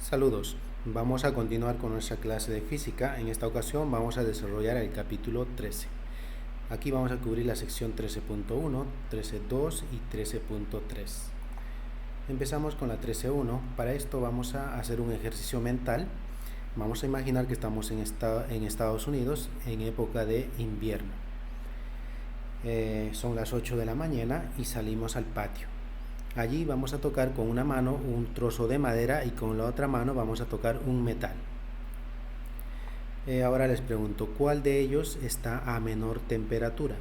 Saludos, vamos a continuar con nuestra clase de física. En esta ocasión vamos a desarrollar el capítulo 13. Aquí vamos a cubrir la sección 13.1, 13.2 y 13.3. Empezamos con la 13.1. Para esto vamos a hacer un ejercicio mental. Vamos a imaginar que estamos en Estados Unidos en época de invierno. Son las 8 de la mañana y salimos al patio. Allí vamos a tocar con una mano un trozo de madera y con la otra mano vamos a tocar un metal. Ahora les pregunto, ¿cuál de ellos está a menor temperatura?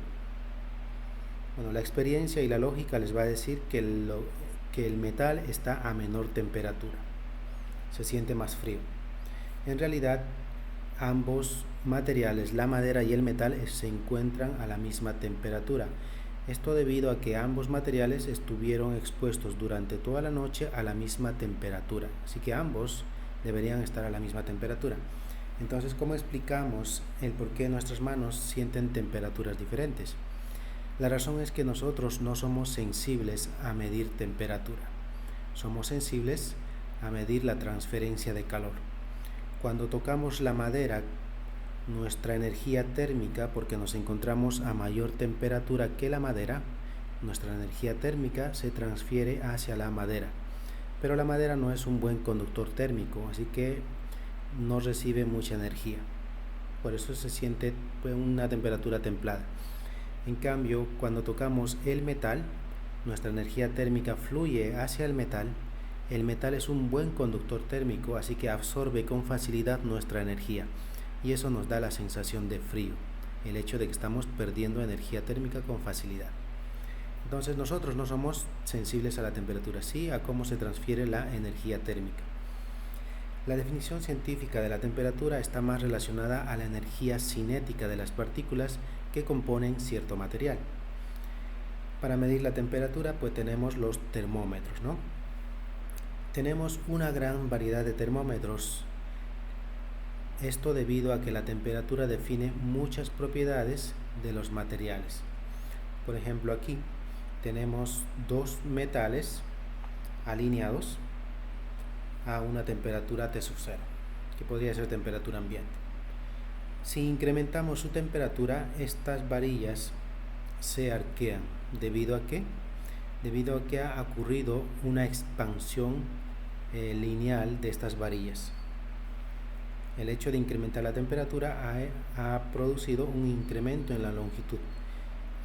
Bueno, la experiencia y la lógica les va a decir que el metal está a menor temperatura. Se siente más frío. En realidad, ambos materiales, la madera y el metal, se encuentran a la misma temperatura. Esto debido a que ambos materiales estuvieron expuestos durante toda la noche a la misma temperatura. Así que ambos deberían estar a la misma temperatura. Entonces, ¿cómo explicamos el por qué nuestras manos sienten temperaturas diferentes? La razón es que nosotros no somos sensibles a medir temperatura. Somos sensibles a medir la transferencia de calor. Cuando tocamos la madera, nuestra energía térmica, porque nos encontramos a mayor temperatura que la madera, nuestra energía térmica se transfiere hacia la madera. Pero la madera no es un buen conductor térmico, así que no recibe mucha energía. Por eso se siente una temperatura templada. En cambio, cuando tocamos el metal, nuestra energía térmica fluye hacia el metal. El metal es un buen conductor térmico, así que absorbe con facilidad nuestra energía. Y eso nos da la sensación de frío, el hecho de que estamos perdiendo energía térmica con facilidad. Entonces nosotros no somos sensibles a la temperatura, sí a cómo se transfiere la energía térmica. La definición científica de la temperatura está más relacionada a la energía cinética de las partículas que componen cierto material. Para medir la temperatura, pues tenemos los termómetros, ¿no? Tenemos una gran variedad de termómetros. Esto debido a que la temperatura define muchas propiedades de los materiales. Por ejemplo, aquí tenemos dos metales alineados a una temperatura T⁻⁴, que podría ser temperatura ambiente. Si incrementamos su temperatura, estas varillas se arquean. ¿Debido a qué? Debido a que ha ocurrido una expansión lineal de estas varillas. El hecho de incrementar la temperatura ha producido un incremento en la longitud.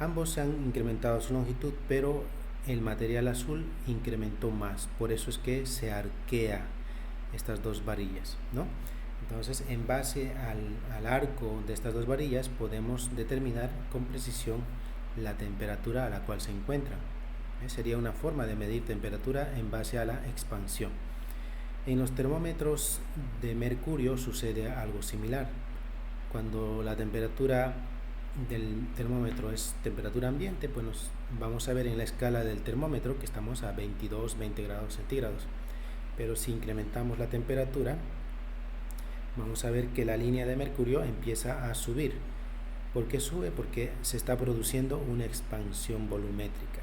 Ambos se han incrementado su longitud, pero el material azul incrementó más. Por eso es que se arquea estas dos varillas, ¿no? Entonces, en base al arco de estas dos varillas, podemos determinar con precisión la temperatura a la cual se encuentran. Sería una forma de medir temperatura en base a la expansión. En los termómetros de mercurio sucede algo similar. Cuando la temperatura del termómetro es temperatura ambiente, pues vamos a ver en la escala del termómetro que estamos a 20 grados centígrados. Pero si incrementamos la temperatura, vamos a ver que la línea de mercurio empieza a subir. ¿Por qué sube? Porque se está produciendo una expansión volumétrica.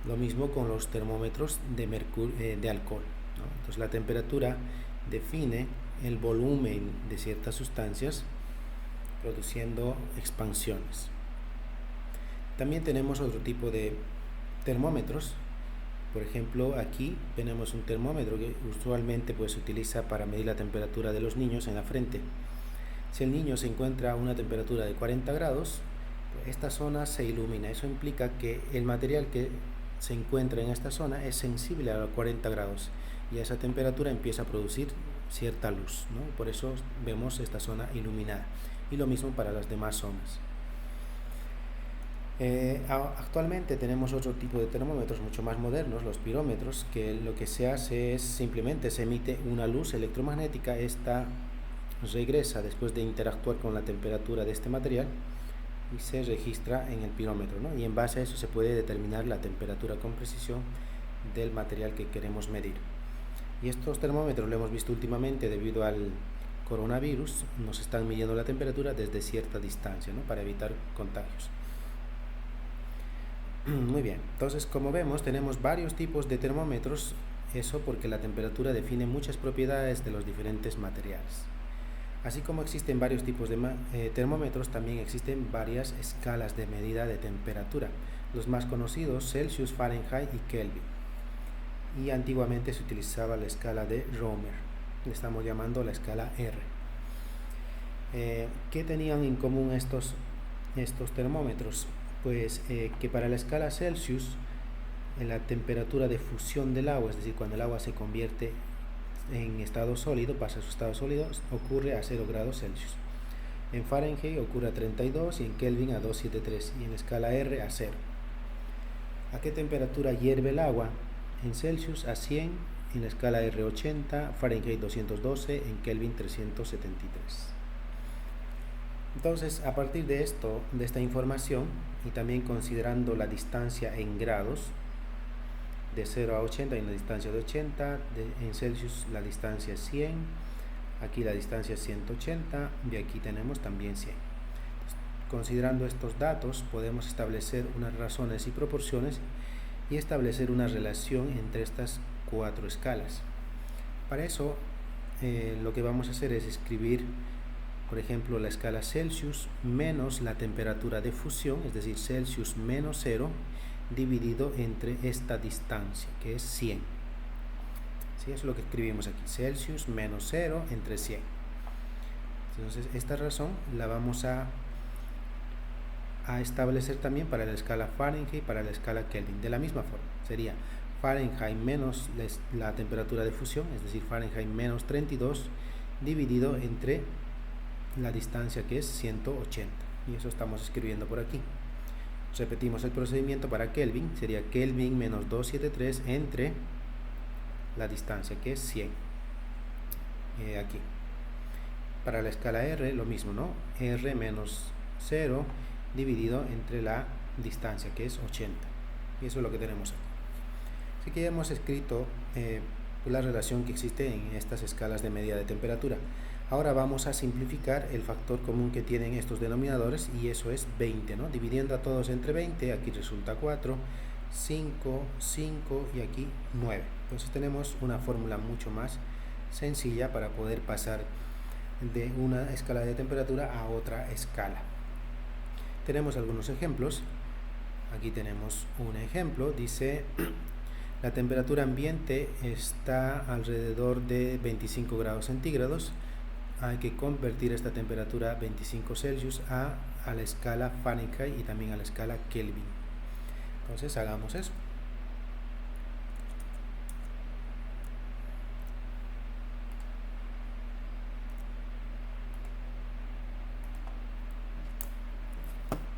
Lo mismo con los termómetros de alcohol, ¿no? Entonces la temperatura define el volumen de ciertas sustancias produciendo expansiones. También tenemos otro tipo de termómetros. Por ejemplo, aquí tenemos un termómetro que usualmente se utiliza para medir la temperatura de los niños en la frente. Si el niño se encuentra a una temperatura de 40 grados, pues esta zona se ilumina. Eso implica que el material que se encuentra en esta zona es sensible a los 40 grados y a esa temperatura empieza a producir cierta luz, ¿no? Por eso vemos esta zona iluminada, y lo mismo para las demás zonas. Actualmente tenemos otro tipo de termómetros mucho más modernos, los pirómetros, que lo que se hace es simplemente se emite una luz electromagnética. Esta regresa después de interactuar con la temperatura de este material y se registra en el pirómetro, ¿no? Y en base a eso se puede determinar la temperatura con precisión del material que queremos medir. Y estos termómetros lo hemos visto últimamente debido al coronavirus, nos están midiendo la temperatura desde cierta distancia, ¿no? Para evitar contagios. Muy bien, entonces como vemos tenemos varios tipos de termómetros Eso porque la temperatura define muchas propiedades de los diferentes materiales. Así como existen varios tipos de termómetros, también existen varias escalas de medida de temperatura. Los más conocidos, Celsius, Fahrenheit y Kelvin. Y antiguamente se utilizaba la escala de Romer, le estamos llamando la escala R. ¿Qué tenían en común estos termómetros? Pues que para la escala Celsius, en la temperatura de fusión del agua, es decir, cuando el agua se convierte en estado sólido, pasa a su estado sólido, ocurre a 0 grados Celsius. En Fahrenheit ocurre a 32 y en Kelvin a 273 y en la escala R a 0. ¿A qué temperatura hierve el agua? En Celsius a 100, en la escala R 80, Fahrenheit 212, en Kelvin 373. Entonces, a partir de esta información y también considerando la distancia en grados, de 0 a 80 en la distancia de 80, en Celsius la distancia es 100, aquí la distancia es 180 y aquí tenemos también 100. Entonces, considerando estos datos podemos establecer unas razones y proporciones y establecer una relación entre estas 4 escalas. Para eso lo que vamos a hacer es escribir, por ejemplo, la escala Celsius menos la temperatura de fusión, es decir, Celsius menos 0, dividido entre esta distancia, que es 100. ¿Sí? Eso es lo que escribimos aquí, Celsius menos 0 entre 100. Entonces, esta razón la vamos a establecer también para la escala Fahrenheit y para la escala Kelvin. De la misma forma, sería Fahrenheit menos la temperatura de fusión, es decir, Fahrenheit menos 32, dividido entre la distancia, que es 180. Y eso estamos escribiendo por aquí. Repetimos el procedimiento para Kelvin, sería Kelvin menos 273 entre la distancia, que es 100. Aquí. Para la escala R, lo mismo, ¿no? R menos 0 dividido entre la distancia, que es 80. Y eso es lo que tenemos aquí. Así que ya hemos escrito la relación que existe en estas escalas de medida de temperatura. Ahora vamos a simplificar el factor común que tienen estos denominadores y eso es 20, ¿no? Dividiendo a todos entre 20, aquí resulta 4, 5, 5 y aquí 9. Entonces tenemos una fórmula mucho más sencilla para poder pasar de una escala de temperatura a otra escala. Tenemos algunos ejemplos. Aquí tenemos un ejemplo, dice la temperatura ambiente está alrededor de 25 grados centígrados. Hay que convertir esta temperatura 25 Celsius a la escala Fahrenheit y también a la escala Kelvin. Entonces hagamos eso.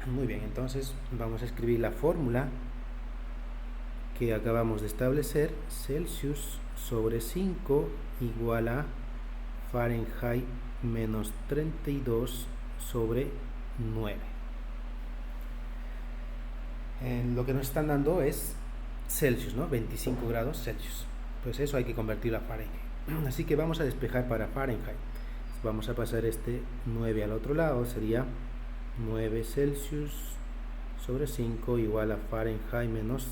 Muy bien, entonces vamos a escribir la fórmula que acabamos de establecer. Celsius sobre 5 igual a Fahrenheit menos 32 sobre 9. Lo que nos están dando es Celsius, ¿no? 25 grados Celsius. Pues eso hay que convertirlo a Fahrenheit. Así que vamos a despejar para Fahrenheit. Vamos a pasar este 9 al otro lado. Sería 9 Celsius sobre 5 igual a Fahrenheit menos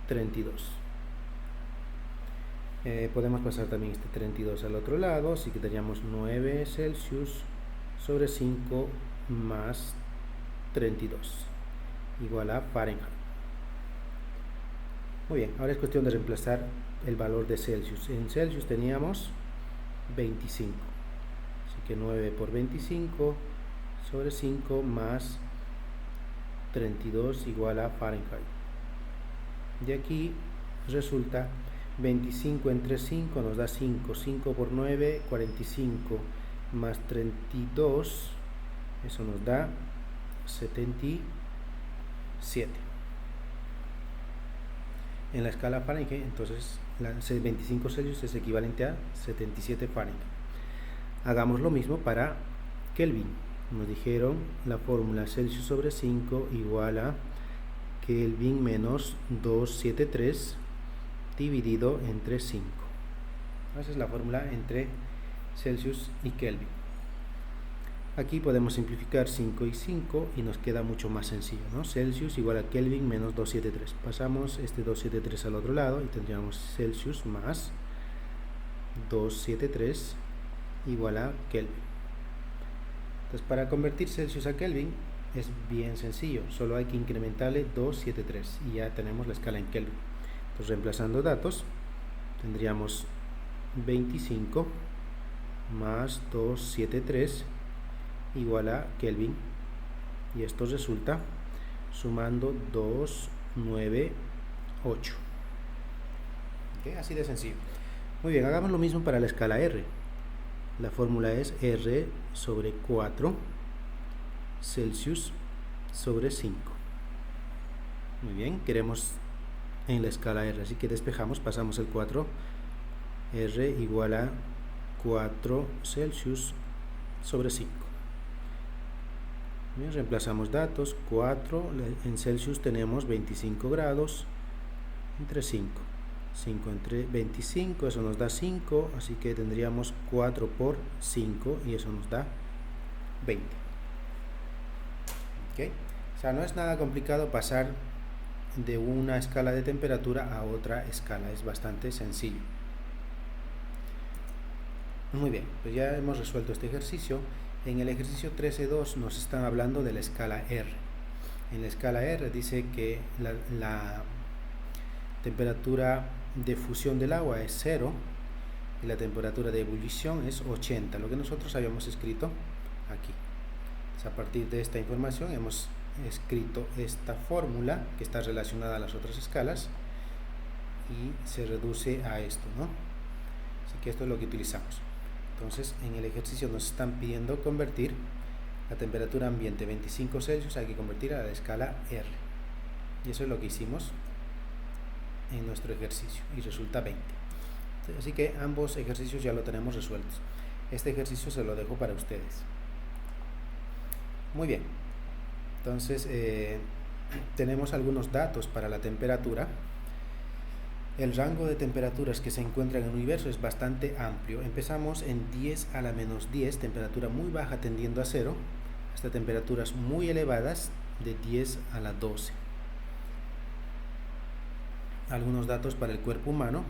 32. Podemos pasar también este 32 al otro lado, así que tendríamos 9 Celsius sobre 5 más 32 igual a Fahrenheit. Muy bien, ahora es cuestión de reemplazar el valor de Celsius. En Celsius teníamos 25, así que 9 por 25 sobre 5 más 32 igual a Fahrenheit. De aquí resulta 25 entre 5 nos da 5, 5 por 9, 45 más 32, eso nos da 77. En la escala Fahrenheit, entonces 25 Celsius es equivalente a 77 Fahrenheit. Hagamos lo mismo para Kelvin. Nos dijeron la fórmula Celsius sobre 5 igual a Kelvin menos 273 dividido entre 5. Esa es la fórmula entre Celsius y Kelvin. Aquí podemos simplificar 5 y 5 y nos queda mucho más sencillo, ¿no? Celsius igual a Kelvin menos 273. Pasamos este 273 al otro lado y tendríamos Celsius más 273 igual a Kelvin. Entonces, para convertir Celsius a Kelvin es bien sencillo, solo hay que incrementarle 273 y ya tenemos la escala en Kelvin. Entonces, reemplazando datos, tendríamos 25 más 273 igual a Kelvin, y esto resulta sumando 298. ¿Okay? Así de sencillo. Muy bien, hagamos lo mismo para la escala R. La fórmula es R sobre 4 Celsius sobre 5. Muy bien, queremos en la escala R, así que despejamos, pasamos el 4, R igual a 4 Celsius sobre 5. Bien, reemplazamos datos, 4, en Celsius tenemos 25 grados entre 5. 5 entre 25, eso nos da 5, así que tendríamos 4 por 5 y eso nos da 20. ¿Okay? O sea, no es nada complicado pasar de una escala de temperatura a otra escala, es bastante sencillo. Muy bien, pues ya hemos resuelto este ejercicio. En el ejercicio 13.2 nos están hablando de la escala R. En la escala R dice que la temperatura de fusión del agua es 0 y la temperatura de ebullición es 80, lo que nosotros habíamos escrito aquí. Entonces, a partir de esta información hemos escrito esta fórmula que está relacionada a las otras escalas y se reduce a esto, ¿no? Así que esto es lo que utilizamos. Entonces, en el ejercicio nos están pidiendo convertir la temperatura ambiente 25 Celsius, hay que convertir a la escala R. Y eso es lo que hicimos en nuestro ejercicio y resulta 20. Así que ambos ejercicios ya lo tenemos resueltos. Este ejercicio se lo dejo para ustedes. Muy bien. Entonces, tenemos algunos datos para la temperatura. El rango de temperaturas que se encuentra en el universo es bastante amplio. Empezamos en 10 a la menos 10, temperatura muy baja tendiendo a 0, hasta temperaturas muy elevadas de 10 a la 12. Algunos datos para el cuerpo humano.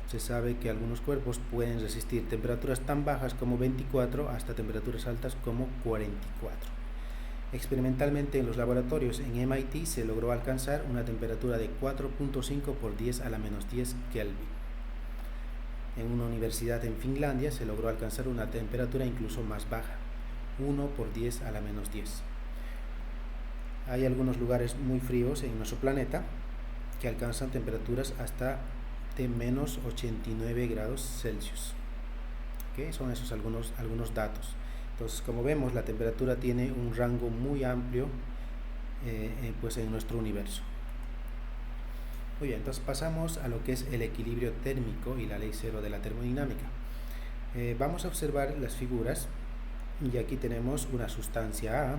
Se sabe que algunos cuerpos pueden resistir temperaturas tan bajas como 24 hasta temperaturas altas como 44. Experimentalmente en los laboratorios en MIT se logró alcanzar una temperatura de 4.5 por 10 a la menos 10 Kelvin. En una universidad en Finlandia se logró alcanzar una temperatura incluso más baja, 1 por 10 a la menos 10. Hay algunos lugares muy fríos en nuestro planeta que alcanzan temperaturas hasta de menos 89 grados Celsius. ¿Okay? Son esos algunos datos. Entonces, como vemos, la temperatura tiene un rango muy amplio pues en nuestro universo. Muy bien, entonces pasamos a lo que es el equilibrio térmico y la ley cero de la termodinámica. Vamos a observar las figuras y aquí tenemos una sustancia A,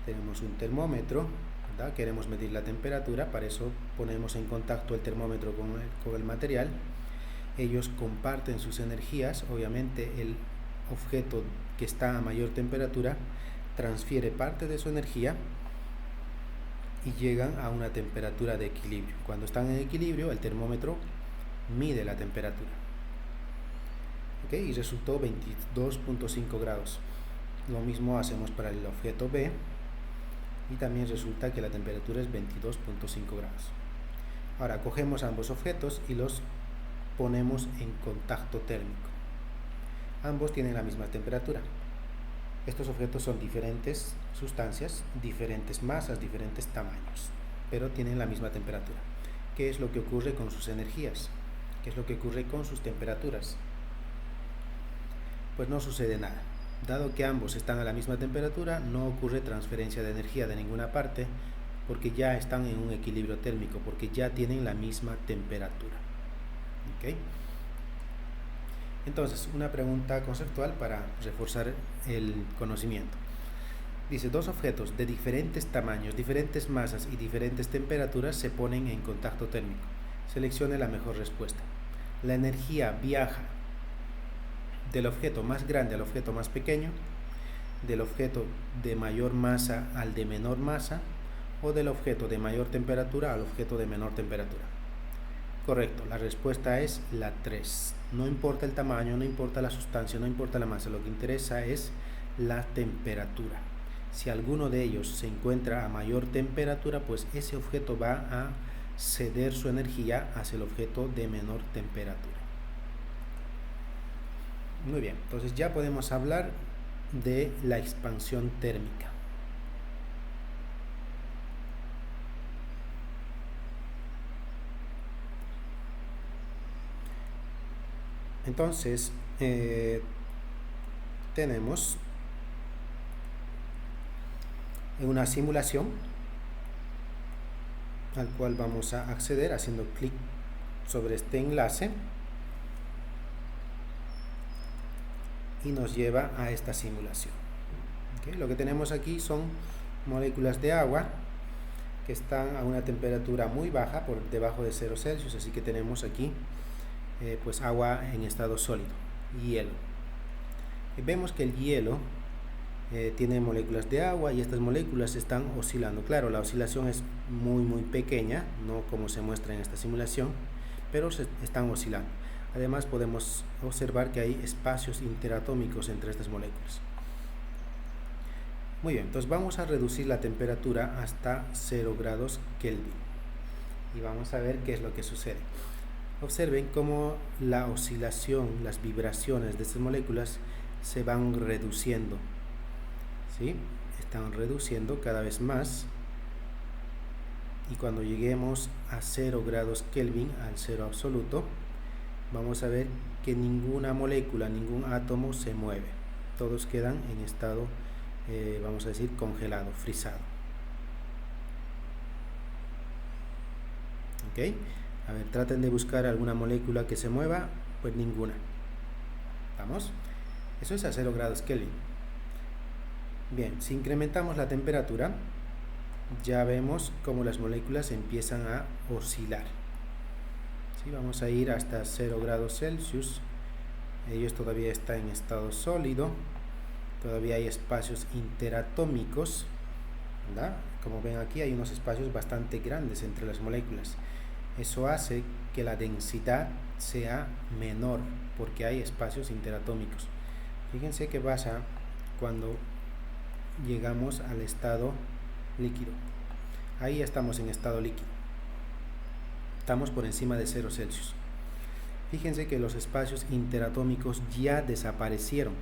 tenemos un termómetro, ¿verdad? Queremos medir la temperatura, para eso ponemos en contacto el termómetro con el material. Ellos comparten sus energías, obviamente el objeto que está a mayor temperatura transfiere parte de su energía y llegan a una temperatura de equilibrio. Cuando están en equilibrio, el termómetro mide la temperatura. ¿Okay? Y resultó 22.5 grados. Lo mismo hacemos para el objeto B y también resulta que la temperatura es 22.5 grados. Ahora cogemos ambos objetos y los ponemos en contacto térmico. Ambos tienen la misma temperatura. Estos objetos son diferentes sustancias, diferentes masas, diferentes tamaños, pero tienen la misma temperatura. ¿Qué es lo que ocurre con sus energías? ¿Qué es lo que ocurre con sus temperaturas? Pues no sucede nada. Dado que ambos están a la misma temperatura, no ocurre transferencia de energía de ninguna parte, porque ya están en un equilibrio térmico, porque ya tienen la misma temperatura. ¿Okay? Entonces, una pregunta conceptual para reforzar el conocimiento. Dice, dos objetos de diferentes tamaños, diferentes masas y diferentes temperaturas se ponen en contacto térmico. Seleccione la mejor respuesta. La energía viaja del objeto más grande al objeto más pequeño, del objeto de mayor masa al de menor masa, o del objeto de mayor temperatura al objeto de menor temperatura? Correcto, la respuesta es la 3. No importa el tamaño, no importa la sustancia, no importa la masa, lo que interesa es la temperatura. Si alguno de ellos se encuentra a mayor temperatura, pues ese objeto va a ceder su energía hacia el objeto de menor temperatura. Muy bien, entonces ya podemos hablar de la expansión térmica. Entonces, tenemos una simulación al cual vamos a acceder haciendo clic sobre este enlace y nos lleva a esta simulación. ¿Okay? Lo que tenemos aquí son moléculas de agua que están a una temperatura muy baja, por debajo de 0 Celsius, así que tenemos aquí pues agua en estado sólido, hielo. Y vemos que el hielo tiene moléculas de agua y estas moléculas están oscilando. Claro, la oscilación es muy pequeña, no como se muestra en esta simulación, pero están oscilando. Además podemos observar que hay espacios interatómicos entre estas moléculas. Muy bien, entonces vamos a reducir la temperatura hasta 0 grados Kelvin y vamos a ver qué es lo que sucede. Observen cómo la oscilación, las vibraciones de estas moléculas se van reduciendo, ¿sí? Están reduciendo cada vez más, y cuando lleguemos a 0 grados Kelvin, al cero absoluto, vamos a ver que ninguna molécula, ningún átomo se mueve. Todos quedan en estado, vamos a decir, congelado, frisado. ¿Ok? A ver, traten de buscar alguna molécula que se mueva, pues ninguna. ¿Vamos? Eso es a 0 grados Kelvin. Bien, si incrementamos la temperatura, ya vemos cómo las moléculas empiezan a oscilar. ¿Sí? Vamos a ir hasta 0 grados Celsius. Ellos todavía están en estado sólido. Todavía hay espacios interatómicos, ¿verdad? Como ven aquí hay unos espacios bastante grandes entre las moléculas. Eso hace que la densidad sea menor porque hay espacios interatómicos. Fíjense qué pasa cuando llegamos al estado líquido. Ahí estamos en estado líquido. Estamos por encima de 0 Celsius. Fíjense que los espacios interatómicos ya desaparecieron.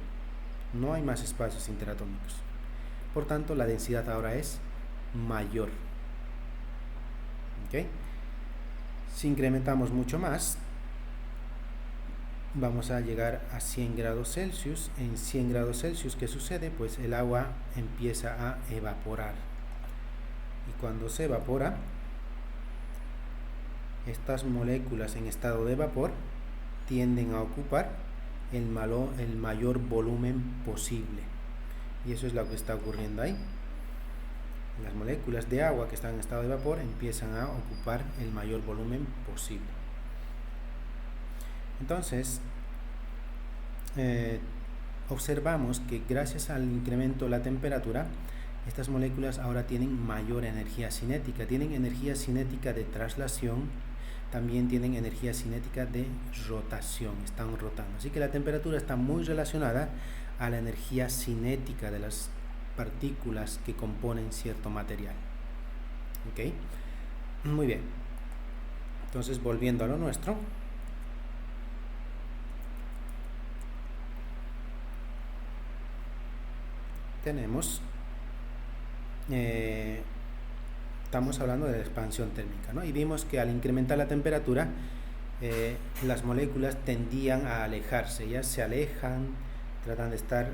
No hay más espacios interatómicos. Por tanto, la densidad ahora es mayor. ¿Ok? Si incrementamos mucho más, vamos a llegar a 100 grados Celsius. En 100 grados Celsius, ¿qué sucede? Pues el agua empieza a evaporar. Y cuando se evapora, estas moléculas en estado de vapor tienden a ocupar el mayor volumen posible. Y eso es lo que está ocurriendo ahí. Las moléculas de agua que están en estado de vapor empiezan a ocupar el mayor volumen posible. Entonces, observamos que gracias al incremento de la temperatura, estas moléculas ahora tienen mayor energía cinética. Tienen energía cinética de traslación, también tienen energía cinética de rotación, están rotando. Así que la temperatura está muy relacionada a la energía cinética de las partículas que componen cierto material. ¿Ok? Muy bien. Entonces, volviendo a lo nuestro. Tenemos, estamos hablando de la expansión térmica, ¿no? Y vimos que al incrementar la temperatura, las moléculas tendían a alejarse, ellas se alejan, tratan de estar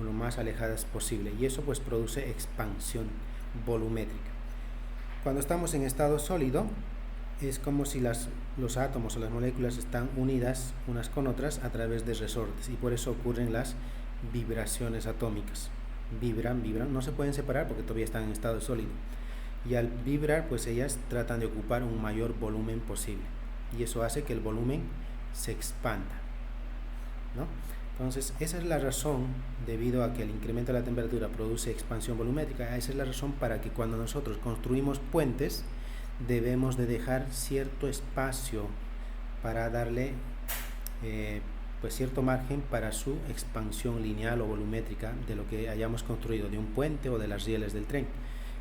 lo más alejadas posible, y eso pues produce expansión volumétrica. Cuando estamos en estado sólido, es como si los átomos o las moléculas están unidas unas con otras a través de resortes, y por eso ocurren las vibraciones atómicas. Vibran, no se pueden separar porque todavía están en estado sólido, y al vibrar pues ellas tratan de ocupar un mayor volumen posible, y eso hace que el volumen se expanda, ¿no? Entonces, esa es la razón, debido a que el incremento de la temperatura produce expansión volumétrica, esa es la razón para que cuando nosotros construimos puentes, debemos de dejar cierto espacio para darle pues cierto margen para su expansión lineal o volumétrica de lo que hayamos construido, de un puente o de las rieles del tren.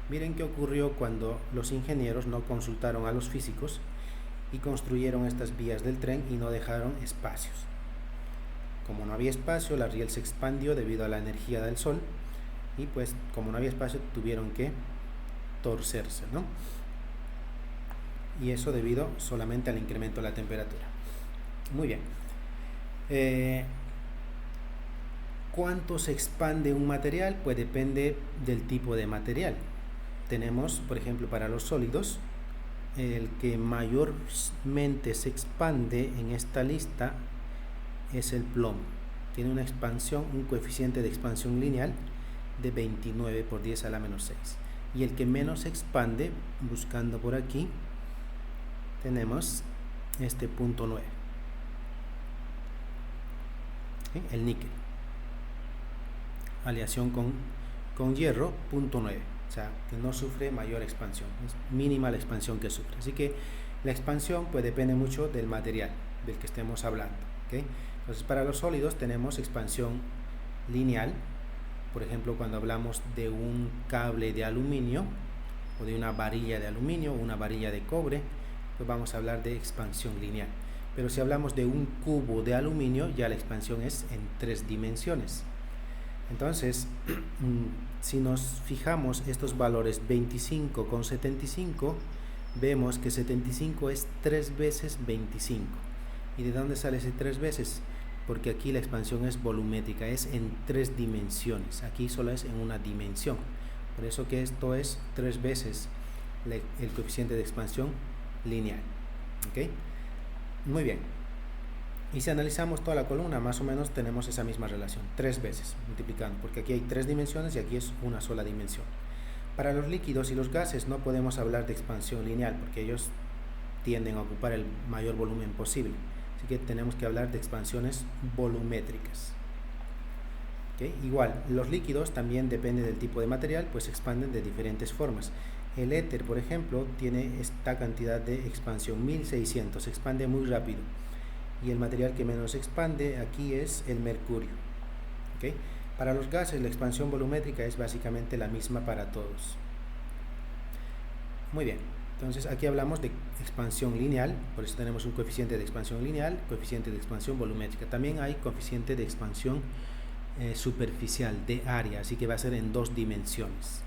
Miren qué ocurrió cuando los ingenieros no consultaron a los físicos y construyeron estas vías del tren y no dejaron espacios. Como no había espacio, la riel se expandió debido a la energía del sol y pues como no había espacio tuvieron que torcerse, ¿no? Y eso debido solamente al incremento de la temperatura. Muy bien. ¿Cuánto se expande un material? Pues depende del tipo de material. Tenemos, por ejemplo, para los sólidos, el que mayormente se expande en esta lista es el plomo. Tiene una expansión, un coeficiente de expansión lineal de 29 por 10 a la menos 6. Y el que menos se expande, buscando por aquí, tenemos este punto 9. ¿Sí? El níquel. Aleación con hierro, punto 9. O sea, que no sufre mayor expansión. Es mínima la expansión que sufre. Así que la expansión pues depende mucho del material del que estemos hablando. ¿Okay? Entonces, para los sólidos tenemos expansión lineal. Por ejemplo, cuando hablamos de un cable de aluminio o de una varilla de aluminio o una varilla de cobre, pues vamos a hablar de expansión lineal. Pero si hablamos de un cubo de aluminio, ya la expansión es en 3 dimensiones. Entonces, si nos fijamos estos valores 25 con 75, vemos que 75 es 3 veces 25. ¿Y de dónde sale ese 3 veces? Porque aquí la expansión es volumétrica, es en 3 dimensiones. Aquí solo es en una dimensión. Por eso que esto es 3 veces el coeficiente de expansión lineal. ¿Okay? Muy bien. Y si analizamos toda la columna, más o menos tenemos esa misma relación, 3 veces multiplicando, porque aquí hay 3 dimensiones y aquí es una sola dimensión. Para los líquidos y los gases no podemos hablar de expansión lineal, porque ellos tienden a ocupar el mayor volumen posible. Así que tenemos que hablar de expansiones volumétricas. ¿Okay? Igual, los líquidos también depende del tipo de material, pues se expanden de diferentes formas. El éter, por ejemplo, tiene esta cantidad de expansión, 1600, se expande muy rápido. Y el material que menos se expande aquí es el mercurio. ¿Okay? Para los gases la expansión volumétrica es básicamente la misma para todos. Muy bien, entonces aquí hablamos de expansión lineal, por eso tenemos un coeficiente de expansión lineal, coeficiente de expansión volumétrica. También hay coeficiente de expansión superficial de área, así que va a ser en 2 dimensiones.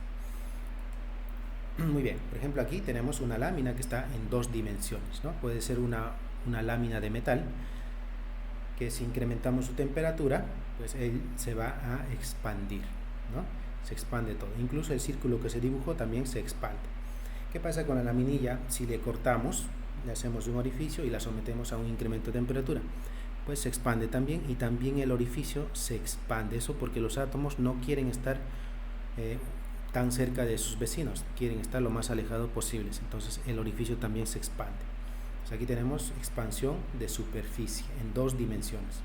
Muy bien, por ejemplo aquí tenemos una lámina que está en 2 dimensiones, ¿no? Puede ser una lámina de metal que si incrementamos su temperatura pues él se va a expandir, ¿no? Se expande todo, incluso el círculo que se dibujó también se expande. ¿Qué pasa con la laminilla? Si le cortamos, le hacemos un orificio y la sometemos a un incremento de temperatura, pues se expande también, y también el orificio se expande. Eso porque los átomos no quieren estar tan cerca de sus vecinos, quieren estar lo más alejado posibles, entonces el orificio también se expande. Aquí tenemos expansión de superficie en 2 dimensiones.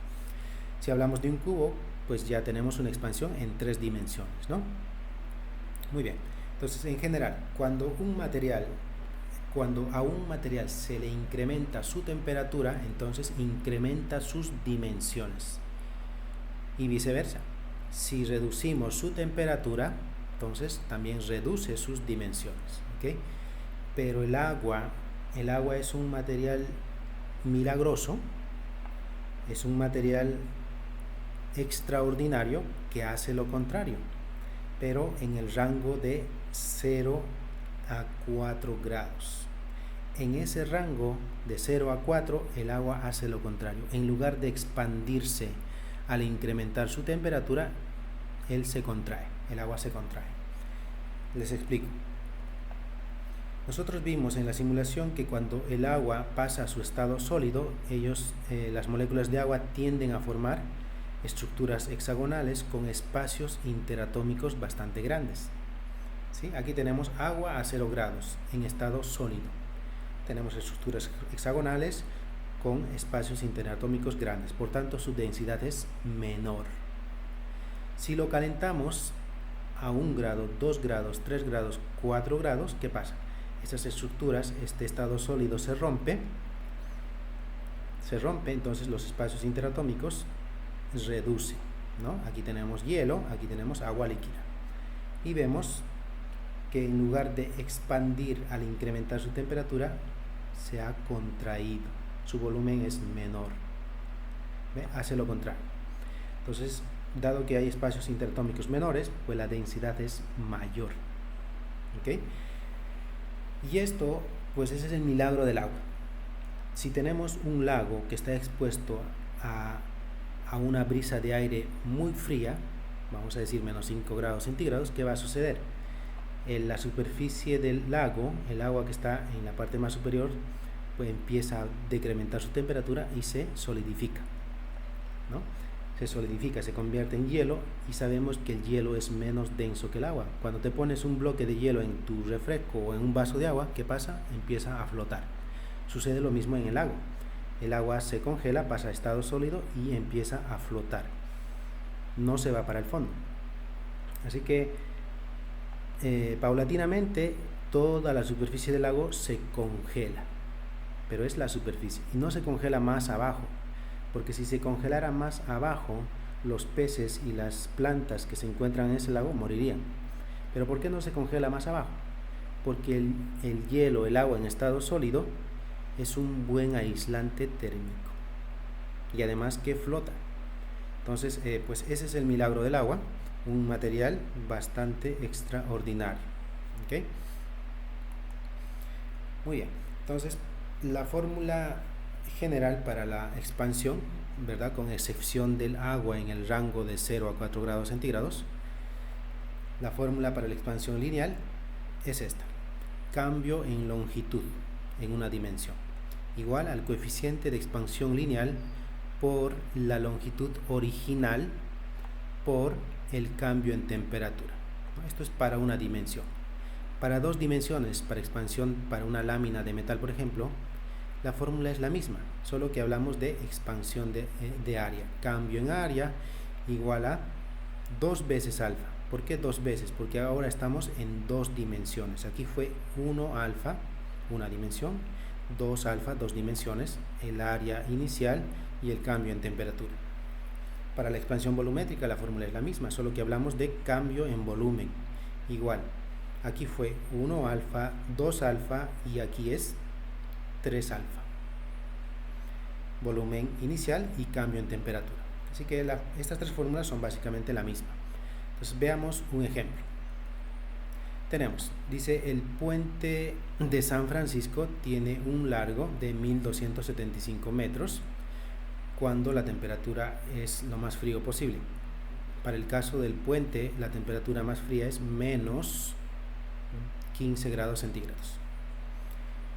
Si hablamos de un cubo, pues ya tenemos una expansión en 3 dimensiones, ¿no? Muy bien. Entonces, en general, cuando a un material se le incrementa su temperatura, entonces incrementa sus dimensiones. Y viceversa. Si reducimos su temperatura, entonces también reduce sus dimensiones, ¿ok? Pero el agua es un material milagroso, es un material extraordinario que hace lo contrario, pero en el rango de 0 a 4 grados. En ese rango de 0 a 4, el agua hace lo contrario. En lugar de expandirse al incrementar su temperatura, el agua se contrae. Les explico. Nosotros vimos en la simulación que cuando el agua pasa a su estado sólido, las moléculas de agua tienden a formar estructuras hexagonales con espacios interatómicos bastante grandes. ¿Sí? Aquí tenemos agua a 0 grados en estado sólido. Tenemos estructuras hexagonales con espacios interatómicos grandes, por tanto su densidad es menor. Si lo calentamos a 1 grado, 2 grados, 3 grados, 4 grados, ¿qué pasa? Estas estructuras, este estado sólido se rompe, entonces los espacios interatómicos reducen, ¿no? Aquí tenemos hielo, aquí tenemos agua líquida. Y vemos que en lugar de expandir al incrementar su temperatura, se ha contraído, su volumen es menor. ¿Ve? Hace lo contrario. Entonces, dado que hay espacios interatómicos menores, pues la densidad es mayor. ¿Ok? Y esto, pues ese es el milagro del agua. Si tenemos un lago que está expuesto a una brisa de aire muy fría, vamos a decir menos 5 grados centígrados, ¿qué va a suceder? En la superficie del lago, el agua que está en la parte más superior, pues empieza a decrementar su temperatura y se solidifica, ¿no? Se solidifica, se convierte en hielo, y sabemos que el hielo es menos denso que el agua. Cuando te pones un bloque de hielo en tu refresco o en un vaso de agua, ¿qué pasa? Empieza a flotar. Sucede lo mismo en el lago. El agua se congela, pasa a estado sólido y empieza a flotar. No se va para el fondo. Así que paulatinamente toda la superficie del lago se congela, pero es la superficie y no se congela más abajo, porque si se congelara más abajo, los peces y las plantas que se encuentran en ese lago morirían. Pero ¿por qué no se congela más abajo? Porque el hielo, el agua en estado sólido, es un buen aislante térmico y además que flota. Entonces, pues ese es el milagro del agua, un material bastante extraordinario. ¿Okay? Muy bien, entonces la fórmula general para la expansión, ¿verdad? Con excepción del agua en el rango de 0 a 4 grados centígrados, la fórmula para la expansión lineal es esta: cambio en longitud en una dimensión igual al coeficiente de expansión lineal por la longitud original por el cambio en temperatura. Esto es para una dimensión. Para 2 dimensiones, para expansión para una lámina de metal, por ejemplo, la fórmula es la misma, solo que hablamos de expansión de área. Cambio en área igual a 2 veces alfa. ¿Por qué 2 veces? Porque ahora estamos en 2 dimensiones. Aquí fue 1 alfa, una dimensión, 2 alfa, 2 dimensiones, el área inicial y el cambio en temperatura. Para la expansión volumétrica la fórmula es la misma, solo que hablamos de cambio en volumen. Igual, aquí fue 1 alfa, 2 alfa y aquí es 3 alfa. Volumen inicial y cambio en temperatura. Así que estas 3 fórmulas son básicamente la misma. Entonces veamos un ejemplo. Tenemos, dice, el puente de San Francisco tiene un largo de 1275 metros cuando la temperatura es lo más frío posible. Para el caso del puente, la temperatura más fría es menos 15 grados centígrados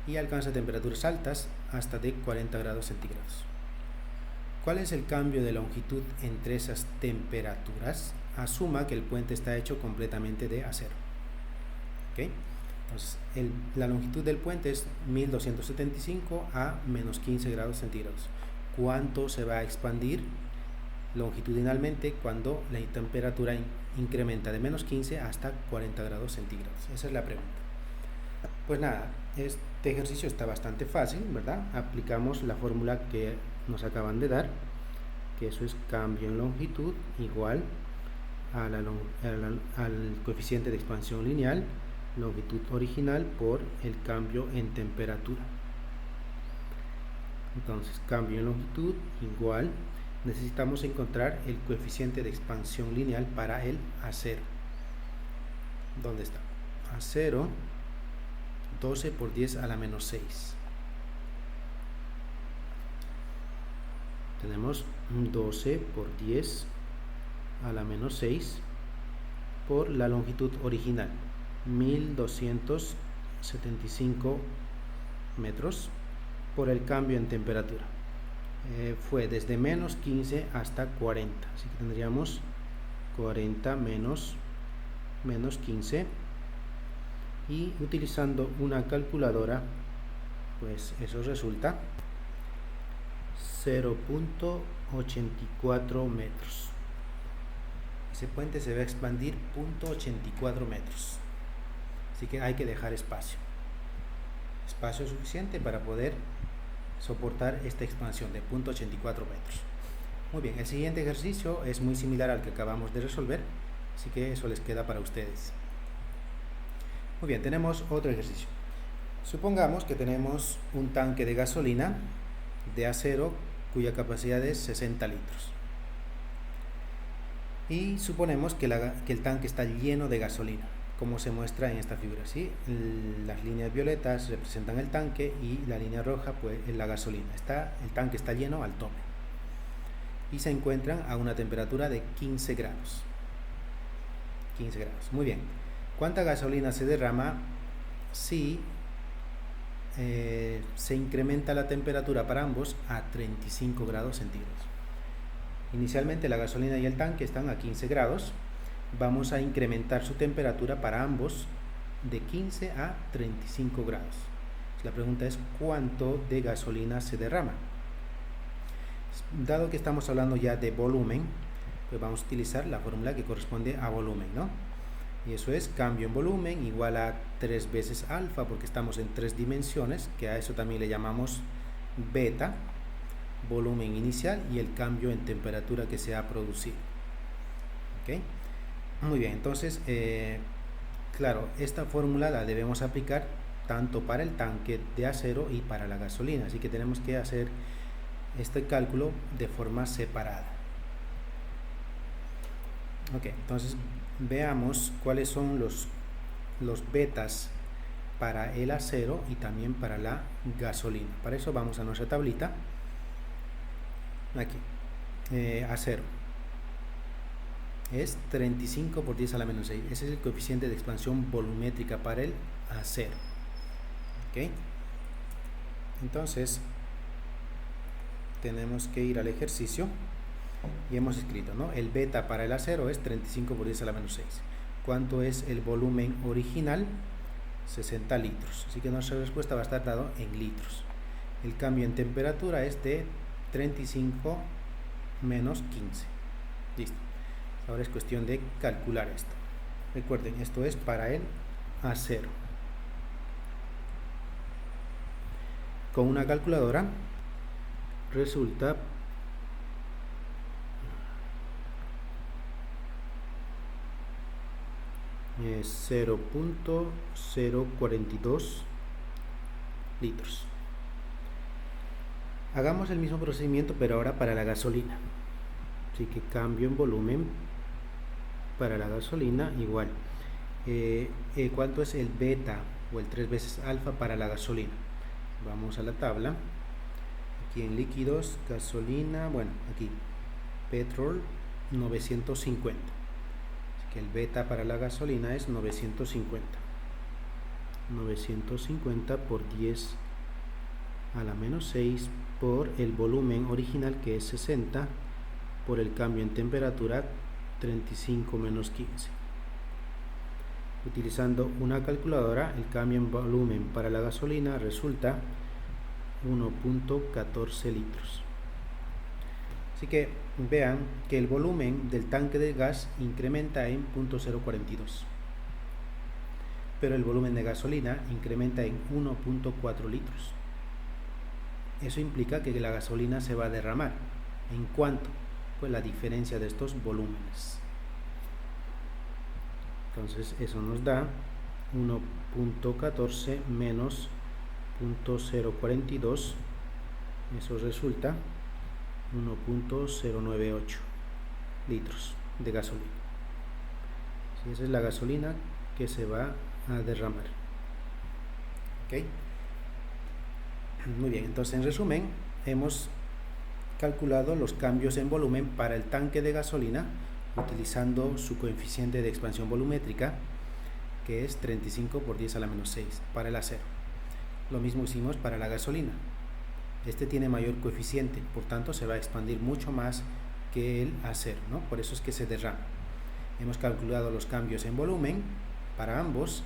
y alcanza temperaturas altas hasta de 40 grados centígrados. ¿Cuál es el cambio de longitud entre esas temperaturas? Asuma que el puente está hecho completamente de acero. ¿Okay? Entonces, la longitud del puente es 1275 a menos 15 grados centígrados. ¿Cuánto se va a expandir longitudinalmente cuando la temperatura incrementa de menos 15 hasta 40 grados centígrados? Esa es la pregunta. Pues nada, este ejercicio está bastante fácil, ¿verdad? Aplicamos la fórmula que nos acaban de dar, que eso es cambio en longitud igual al coeficiente de expansión lineal, longitud original por el cambio en temperatura. Entonces, cambio en longitud igual, necesitamos encontrar el coeficiente de expansión lineal para el acero. ¿Dónde está? Acero, 12 por 10 a la menos 6. Tenemos 12 por 10 a la menos 6 por la longitud original, 1275 metros, por el cambio en temperatura. Fue desde menos 15 hasta 40, así que tendríamos 40 menos 15, y utilizando una calculadora, pues eso resulta 0.84 metros. Ese puente se va a expandir 0.84 metros. Así que hay que dejar espacio suficiente para poder soportar esta expansión de 0.84 metros. Muy bien, el siguiente ejercicio es muy similar al que acabamos de resolver, así que eso les queda para ustedes. Muy bien, tenemos otro ejercicio. Supongamos que tenemos un tanque de gasolina de acero cuya capacidad es 60 litros. Y suponemos que el tanque está lleno de gasolina, como se muestra en esta figura, ¿sí? Las líneas violetas representan el tanque y la línea roja pues es la gasolina. El tanque está lleno al tope y se encuentran a una temperatura de 15 grados. 15 grados. Muy bien. ¿Cuánta gasolina se derrama si se incrementa la temperatura para ambos a 35 grados centígrados? Inicialmente la gasolina y el tanque están a 15 grados. Vamos a incrementar su temperatura para ambos de 15 a 35 grados. La pregunta es ¿cuánto de gasolina se derrama? Dado que estamos hablando ya de volumen, pues vamos a utilizar la fórmula que corresponde a volumen, ¿no? Y eso es cambio en volumen igual a 3 veces alfa, porque estamos en 3 dimensiones, que a eso también le llamamos beta, volumen inicial y el cambio en temperatura que se ha producido. ¿Ok? Muy bien, entonces, claro, esta fórmula la debemos aplicar tanto para el tanque de acero y para la gasolina, así que tenemos que hacer este cálculo de forma separada. Ok, entonces veamos cuáles son los betas para el acero y también para la gasolina. Para eso vamos a nuestra tablita. Aquí, acero es 35 por 10 a la menos 6. Ese es el coeficiente de expansión volumétrica para el acero. Ok, entonces tenemos que ir al ejercicio y hemos escrito, ¿no? El beta para el acero es 35 por 10 a la menos 6. ¿Cuánto es el volumen original? 60 litros. Así que nuestra respuesta va a estar dado en litros. El cambio en temperatura es de 35 menos 15. Listo. Ahora es cuestión de calcular esto. Recuerden, esto es para el acero. Con una calculadora resulta 0.042 litros. Hagamos el mismo procedimiento pero ahora para la gasolina. Así que cambio en volumen para la gasolina igual. ¿Cuánto es el beta o el 3 veces alfa para la gasolina? Vamos a la tabla. Aquí en líquidos, gasolina, bueno, aquí petrol 950. Así que el beta para la gasolina es 950. 950 por 10 a la menos 6 por el volumen original que es 60 por el cambio en temperatura 35 menos 15. Utilizando una calculadora, el cambio en volumen para la gasolina resulta 1.14 litros. Así que vean que el volumen del tanque de gas incrementa en 0.042, pero el volumen de gasolina incrementa en 1.4 litros. Eso implica que la gasolina se va a derramar. ¿En cuánto? Pues la diferencia de estos volúmenes. Entonces eso nos da 1.14 menos 0.042. Eso resulta 1.098 litros de gasolina. Esa es la gasolina que se va a derramar. ¿Ok? Muy bien, entonces en resumen hemos calculado los cambios en volumen para el tanque de gasolina utilizando su coeficiente de expansión volumétrica, que es 35 por 10 a la menos 6 para el acero. Lo mismo hicimos para la gasolina. Este tiene mayor coeficiente, por tanto se va a expandir mucho más que el acero, ¿no? Por eso es que se derrama. Hemos calculado los cambios en volumen para ambos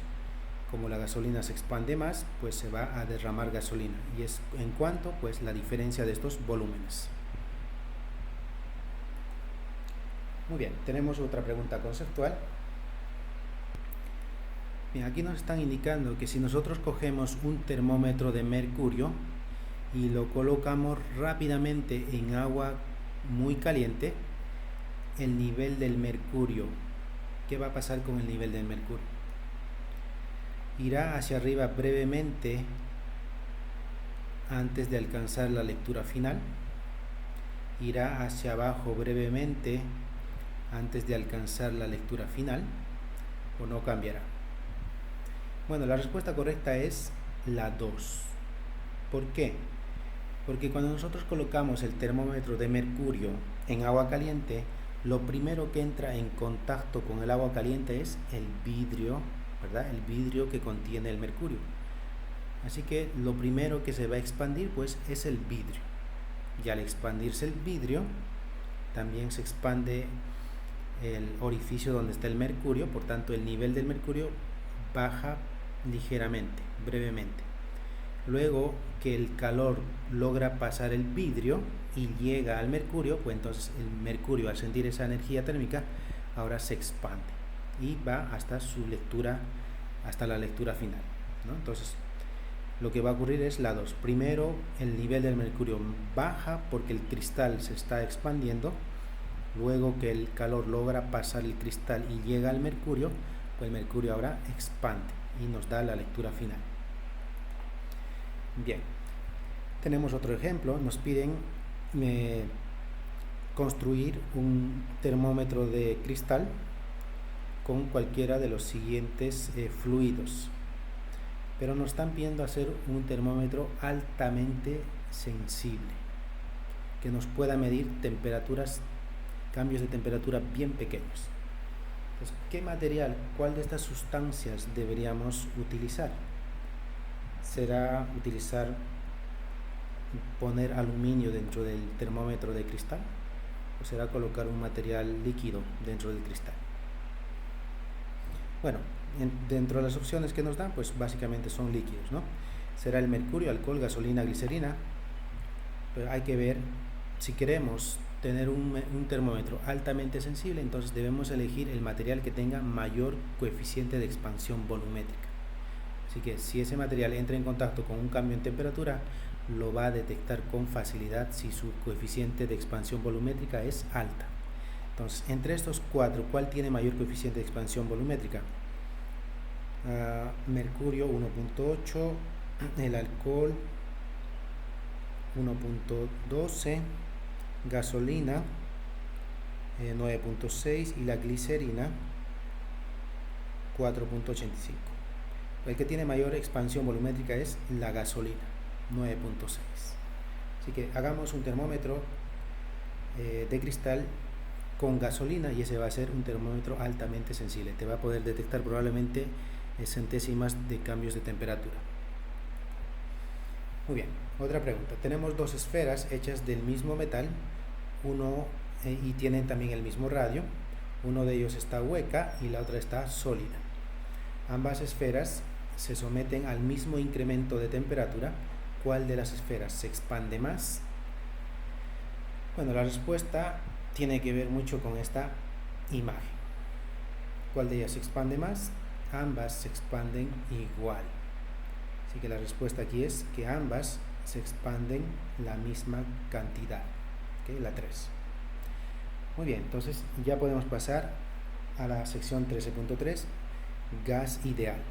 como la gasolina se expande más, pues se va a derramar gasolina. Y es en cuanto, pues, la diferencia de estos volúmenes. Muy bien, tenemos otra pregunta conceptual. Bien, aquí nos están indicando que si nosotros cogemos un termómetro de mercurio y lo colocamos rápidamente en agua muy caliente, el nivel del mercurio, ¿qué va a pasar con el nivel del mercurio? Irá hacia arriba brevemente antes de alcanzar la lectura final, irá hacia abajo brevemente antes de alcanzar la lectura final, o no cambiará. Bueno, la respuesta correcta es la 2. ¿Por qué? Porque cuando nosotros colocamos el termómetro de mercurio en agua caliente, lo primero que entra en contacto con el agua caliente es el vidrio, ¿verdad? El vidrio que contiene el mercurio. Así que lo primero que se va a expandir, pues, es el vidrio. Y al expandirse el vidrio, también se expande el orificio donde está el mercurio, por tanto el nivel del mercurio baja ligeramente, brevemente. Luego que el calor logra pasar el vidrio y llega al mercurio, pues entonces el mercurio, al sentir esa energía térmica, ahora se expande y va hasta su lectura, hasta la lectura final, ¿no? Entonces lo que va a ocurrir es la 2. Primero el nivel del mercurio baja porque el cristal se está expandiendo. Luego que el calor logra pasar el cristal y llega al mercurio, pues el mercurio ahora expande y nos da la lectura final. Bien, tenemos otro ejemplo. Nos piden construir un termómetro de cristal con cualquiera de los siguientes fluidos, pero nos están pidiendo hacer un termómetro altamente sensible que nos pueda medir temperaturas, cambios de temperatura bien pequeños. Entonces, ¿qué material, cuál de estas sustancias deberíamos utilizar? ¿Será poner aluminio dentro del termómetro de cristal? ¿O será colocar un material líquido dentro del cristal? Bueno, dentro de las opciones que nos dan, pues básicamente son líquidos, ¿no? Será el mercurio, alcohol, gasolina, glicerina. Pero hay que ver, si queremos tener un termómetro altamente sensible, entonces debemos elegir el material que tenga mayor coeficiente de expansión volumétrica. Así que si ese material entra en contacto con un cambio en temperatura, lo va a detectar con facilidad si su coeficiente de expansión volumétrica es alta. Entonces, entre estos cuatro, ¿cuál tiene mayor coeficiente de expansión volumétrica? Mercurio 1.8, el alcohol 1.12, gasolina 9.6 y la glicerina 4.85. El que tiene mayor expansión volumétrica es la gasolina, 9.6. Así que hagamos un termómetro de cristal con gasolina y ese va a ser un termómetro altamente sensible. Te va a poder detectar probablemente centésimas de cambios de temperatura. Muy bien, otra pregunta. Tenemos dos esferas hechas del mismo metal, y tienen también el mismo radio. Uno de ellos está hueca y la otra está sólida. Ambas esferas se someten al mismo incremento de temperatura. ¿Cuál de las esferas se expande más? Bueno, la respuesta tiene que ver mucho con esta imagen. ¿Cuál de ellas se expande más? Ambas se expanden igual. Así que la respuesta aquí es que ambas se expanden la misma cantidad, ¿okay? La 3. Muy bien, entonces ya podemos pasar a la sección 13.3, gas ideal.